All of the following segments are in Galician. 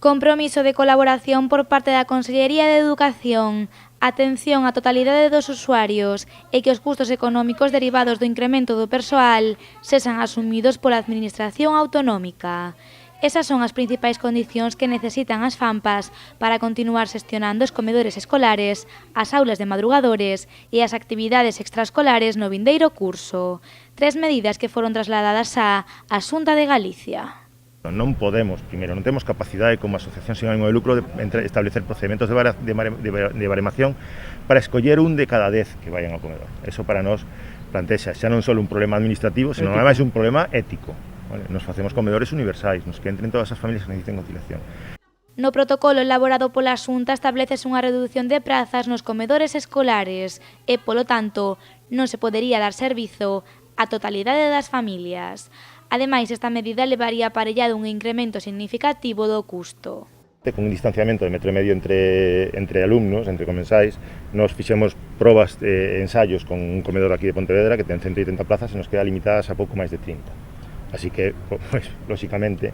Compromiso de colaboración por parte da Consellería de Educación, atención á totalidade dos usuarios e que os custos económicos derivados do incremento do persoal sexan asumidos pola Administración autonómica. Esas son as principais condicións que necesitan as FAMPAs para continuar xestionando os comedores escolares, as aulas de madrugadores e as actividades extraescolares no vindeiro curso. 3 medidas que foron trasladadas á Xunta de Galicia. Non podemos, primeiro, non temos capacidade como asociación sin ánimo de lucro de establecer procedimentos de baremación para escoller un de cada 10 que vayan ao comedor. Eso para nós plantexa xa non só un problema administrativo, senón ademais un problema ético. Vale? Nos facemos comedores universais, nos que entren todas as familias que necesiten conciliación. No protocolo elaborado pola Xunta establecese unha redución de prazas nos comedores escolares e, polo tanto, non se podería dar servizo á totalidade das familias. Ademais, esta medida levaría aparellado un incremento significativo do custo. Con un distanciamento de 1,5 metros entre alumnos, entre comensais, nos fixemos probas de ensaios con un comedor aquí de Pontevedra que ten 180 plazas e nos queda limitadas a pouco máis de 30. Así que, pues, lóxicamente,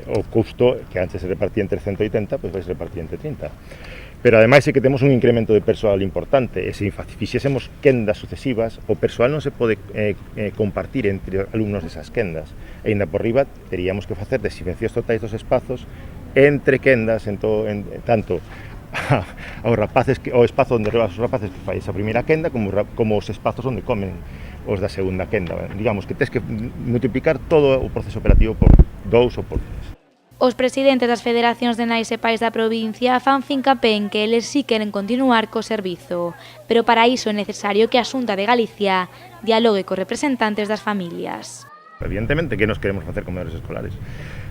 o custo que antes se repartía entre 180, pues vai se repartir entre 30. Pero ademais é que temos un incremento de persoal importante e se fixésemos quendas sucesivas, o persoal non se pode compartir entre alumnos desas quendas. E ainda por riba teríamos que facer desinfeccións totais dos espazos entre quendas, tanto aos rapaces, o espazo onde rebas os rapaces que fai esa primeira quenda, como os espazos onde comen os da segunda quenda. Digamos que tens que multiplicar todo o proceso operativo por 2 ou por 3. Os presidentes das federacións de nais e pais da provincia fan fincapé en que eles sí queren continuar co servizo, pero para iso é necesario que a Xunta de Galicia dialogue cos representantes das familias. Evidentemente que nos queremos facer comedores escolares,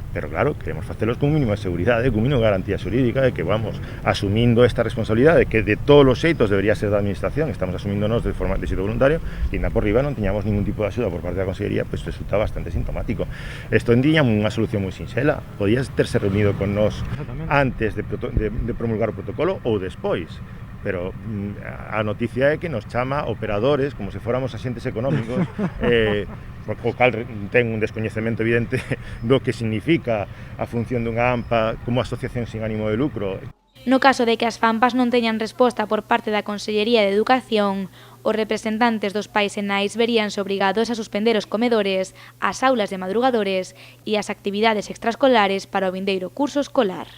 pero claro, queremos facelos con un mínimo de seguridade, con un mínimo de garantía xurídica, de que vamos asumindo esta responsabilidade que de todos os xeitos debería ser da administración, estamos asumíndonos de xeito voluntario, e ainda por riba non tiñamos ningún tipo de axuda por parte da Consellería, pois resulta bastante sintomático. Isto tiñamos unha solución moi sinxela, podías terse reunido con nós antes de promulgar o protocolo ou despois, pero a noticia é que nos chama operadores como se fóramos axentes económicos, o cal ten un descoñecemento evidente do que significa a función dunha AMPA como asociación sin ánimo de lucro. No caso de que as FAMPAs non teñan resposta por parte da Consellería de Educación, os representantes dos pais e nais veríanse obrigados a suspender os comedores, as aulas de madrugadores e as actividades extraescolares para o vindeiro curso escolar.